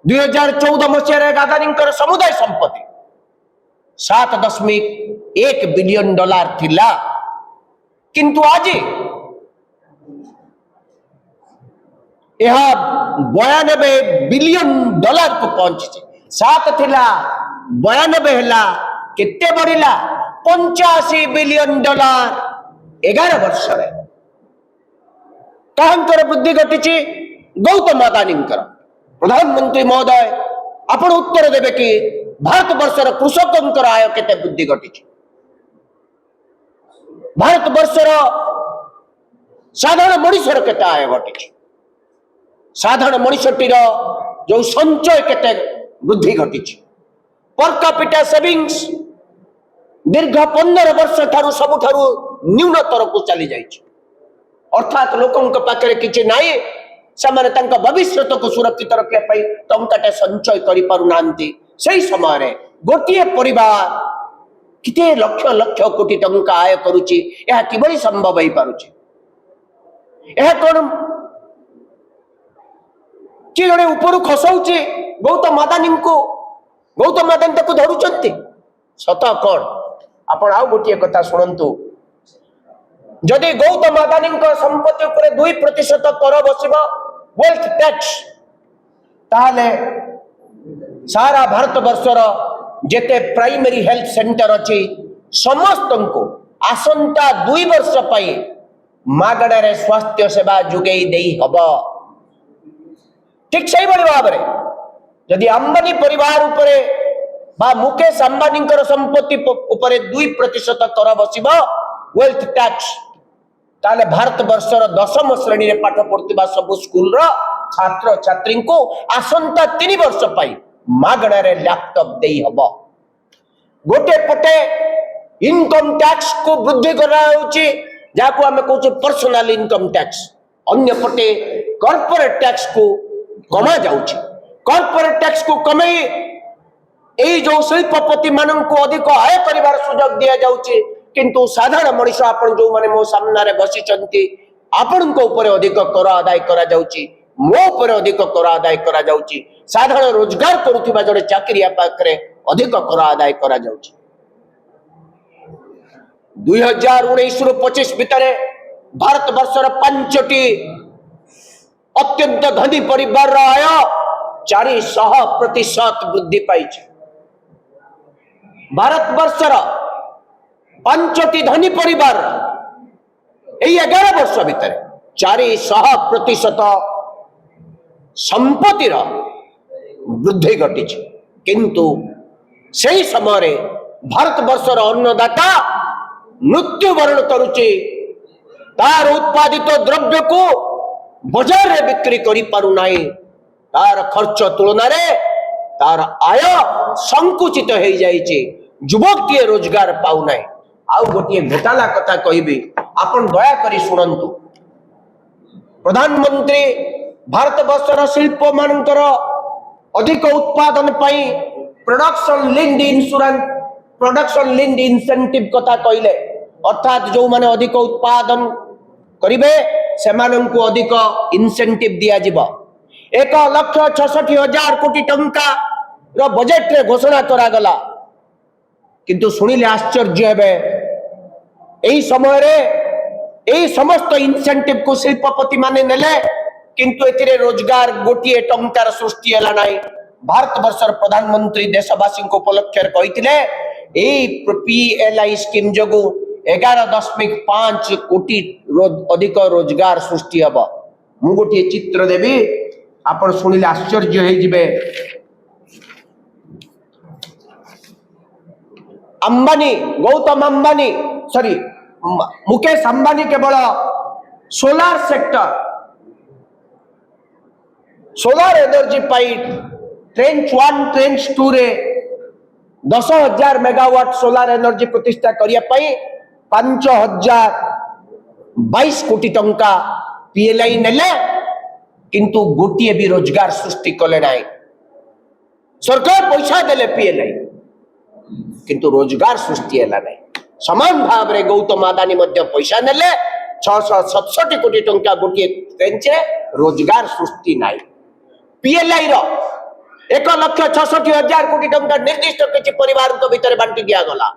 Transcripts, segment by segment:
2014 मसीह अदानी समुदाय संपत्ति 7.1 billion dollar थिला, किंतु आज यह 92 बिलियन डॉलर को पहुंची। 7 थिला 92 हला, केते बढ़िला 85 बिलियन डॉलर 11 वर्ष रे। कहंकर वृद्धि घटी गौतम अदानी। प्रधानमंत्री महोदय आपण उत्तर देवे कि भारत वर्षर कृषकों आय केते वृद्धि घटी, भारत वर्षर साधारण मनुष्यर केते आय घटी, साधारण मनुष्यटीर जो संचय केते वृद्धि घटी, पर कैपिटा सेविंग्स दीर्घ 15 वर्ष ठारू सबुठारू न्यूनतर को चली जाइए। अर्थात लोकों पाखे किसी नाई, से भविष्य को सुरक्षित रखापी टंकाटे संचय कर समय गोटे परिवार किते लक्ष लक्ष कोटी टंका आय करुच्ची, यह किभली संभव हो पारुछि? यह कौन कि जड़े ऊपर खसाऊे गौतम अदानी को, गौतम अदानी को धरुचंती सत कौन? आपण आउ गोटे कथा शुणु, जदि गौतम अदानी संपत्ति उपर 2% कर बसिब वेल्थ टैक्स, ताले सारा भारत वर्षर जेते प्राइमरी हेल्थ सेंटर अच्छी समस्त को आसंता 2 वर्ष पाई मागणारे स्वास्थ्य सेवा जुगई देई हब। ठीक से भाव में जदि अंबानी परिवार उपरे बा मुकेश अंबानी संपत्ति उपरे 2% कर बसिब वेल्थ टैक्स, ताले भारत वर्षर 10म श्रेणी रे पाठ पढ़ुवा सब स्कूल रो छात्र छात्री को आसंता 3 वर्ष पाई मागणारे लैपटॉप देई हब। गोटे पटे इनकम टैक्स को वृद्धि कराउची, जाको हमें कहूचे पर्सनल इनकम टैक्स, अन्य पटे कॉर्पोरेट टैक्स को कमा जाउची। कॉर्पोरेट टैक्स को कमाई एई जो शिल्पपति मानन को अधिक आय करिवार सुযোগ दिया जाउची, किंतु साधारण मनुष्य आपण जो माने मो सामने बसी चंती आपण को ऊपर अधिक कर आदाय करा जाउची, मो ऊपर अधिक कर आदाय करा जाउची, साधारण रोजगार करुथिबा जड़े चाकरिया पाखरे अधिक कर आदाय करा जाउची। 2019 रु 25 भितरे भारत वर्षर 5टी अत्यंत धनी परिवार आय 400% वृद्धि पाई। भारत वर्षर 5टी धनी परिवार 11 वर्ष भितर 400% संपत्तिर वृद्धि घटी, किंतु सही समय भारत वर्षर अन्नदाता मृत्युवरण करुचे, तार उत्पादित द्रव्य को बाजार रे बिक्री करि पारु नाही, तार खर्च तुलना रे तार आय संकुचित हो जाइए, युवकटीए रोजगार पाउ नाही। आउ गोटे घोटाला कथा कहबी, आपण दया करी शुणंतु। प्रधानमंत्री भारत वर्षर शिल्प मानकर अधिक उत्पादन पाई production linked insurance, production linked incentive कथा कहले, अर्थात जो माने अधिक उत्पादन करिवे सेमानन को अधिक इंसेंटिव दिया जिवो। 1,66,000 कोटी टंका रो बजेट रे घोषणा करा गला, किंतु सुनिले आश्चर्य हेबे एही समय रे एही समस्त इंसेंटिव को शिल्पपति माने नेले, किंतु एथिरे रोजगार गोटिए टंकार सृष्टि हला नाही। भारत वर्षर प्रधानमंत्री देशवासी को उपलक्ष्य कहिथिले एही पीएलआई स्कीम जगु 11.5 कोटी अधिक रोजगार सृष्टि हब। मु गोटिए चित्र देबी, आपण सुनिले आश्चर्य हे जिवे। अंबानी, गौतम अंबानी सॉरी मुकेश अंबानी केवल सोलार सेक्टर, सोलार एनर्जी पाई ट्रेंच 1 ट्रेंच 2 रे 10,000 मेगावाट सोलार एनर्जी प्रतिष्ठा करिया पाई 5,022 कोटी टंका पीएलआई नेले, किंतु गोटिए भी रोजगार सृष्टि कले नाही। सरकार पैसा देले पीएलआई, किंतु रोजगार सृष्टि है नहीं। समान भाव रे गौतम अदानी मध्य पैसा नेले 667 कोटी टंका गोटे ट्रेंच रोजगार सृष्टि नाई। पीएलआई रो 1,66,000 कोटी टंका निर्दिष्ट किसी परिवार भितर बांटी दिया गला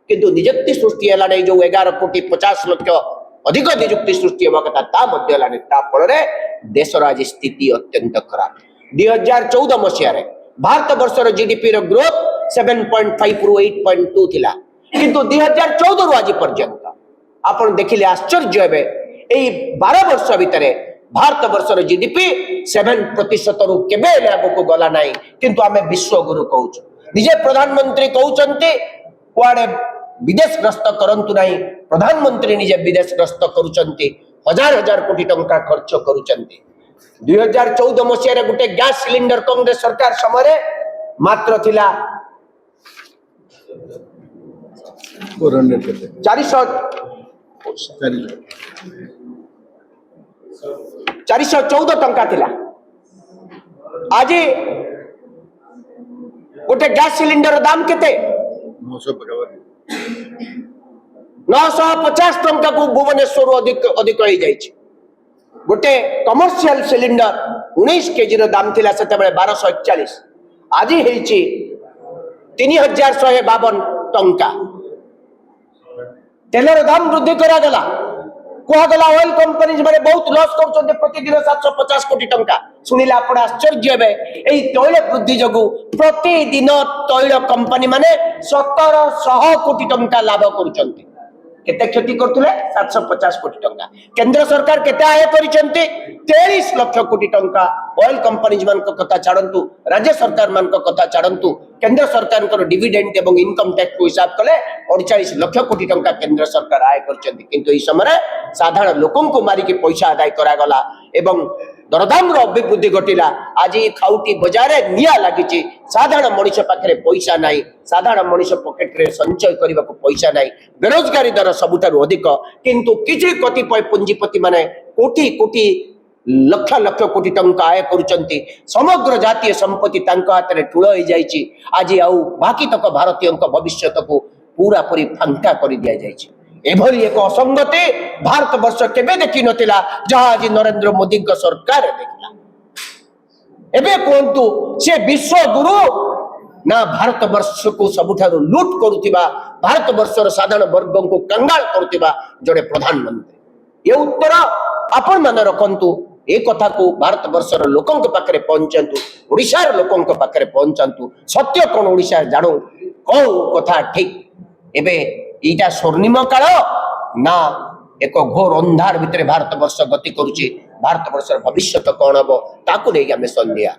किंतु निजुक्ति सृष्टि है जो 11,50,00,000 अधिक निजुक्ति सृष्टि होगा कथा फल देशर आज स्थिति अत्यंत खराब 2014 मसीह भारत वर्षर जीडीपी ग्रोथ 7.5 रु 8.2 थिला किंतु 2014 रु आज पर्यंत आपण देखिले आश्चर्य हेबे एई 12 वर्ष भितर भारत वर्षर जीडीपी 7% रु केबे आगको गला नाही किंतु आमे विश्व गुरु कहूछ निजे प्रधानमंत्री कहउचंती कुआडे विदेश ग्रस्त करंतु नाही प्रधानमंत्री निजे विदेश ग्रस्त करूचंती हजार हजार कोटी टंका खर्च करूचंती 2014 मसीह रे गुटे गैस सिलिंडर कांग्रेस सरकार समय मात्र थिला 414 टंका थिला आज गोटे गैस सिलिंडर दाम केते 950 टंका को भुवनेश्वर अधिक हो जाइए गोटे कमर्शियल सिलिंडर 19 केजी दाम थिला से 1241 आज है 3,152 टंका तेलर दाम वृद्धि करागला कहगला ऑयल कंपनी माने बहुत लॉस कर प्रतिदिन 750 कोटी टंका शुणिले आप आश्चर्य हे तैल वृद्धि जगू प्रतिदिन तैल कंपनी माने 1700 कोटी टंका लाभ करुचंती केते क्षति करथुले 750 कोटी टंका केंद्र सरकार केते आय करिसंती 23 लाख कोटी टंका ऑयल कंपनीज मान को कथा छाड़ंतु राज्य सरकार मान को कथा छाड़ंतु केंद्र सरकार को डिविडेंड एवं इनकम टैक्स को हिसाब कले 48 लाख कोटी टंका केंद्र सरकार आय करचंती किंतु ई समय साधारण लोकन को मारी के पैसा आदाय करा गला एवं दरदाम अभिवृद्धि घटिला आज खाउटी बाजार निया लगी साधारण मनीष पाखे पैसा ना साधारण मनीष पकेट रे संचय करने को पैसा ना बेरोजगारी दर सबुठारु अधिक किंतु किछि कतिपय पुंजीपति माने कोटी कोटी लक्ष लक्ष कोटी टंका आय करुचंती समग्र जातीय संपत्ति तांका हाथ में ठूल हो जाइछि आज आउ बाकी तक भारतीय भविष्य को पूरा पूरी फांका कर दिया जाइछि एभली एक असंगति भारत वर्ष केबे देखि नथिला जहाँ आज नरेंद्र मोदी का सरकार देखला एबे कोंतु से विश्व गुरु ना भारत वर्ष को सबुठारु लूट करुथिबा भारत वर्षर साधारण वर्ग को कंगाल करुथिबा जड़े प्रधानमंत्री ये उत्तर आपण माने रखंतु ए कथा को भारत वर्षर लोकन के पाखरे पहुंचंतु ओडिशार लोकन के पाखरे पहुंचंतु सत्य कोन ओडिशा जानो को कथा ठीक एबे इटा स्वर्णिम काल ना एक घोर अंधार भितर भारत वर्ष गति करुची भारत वर्षर भविष्य कौन हम ताकू नहीं आम संध्या।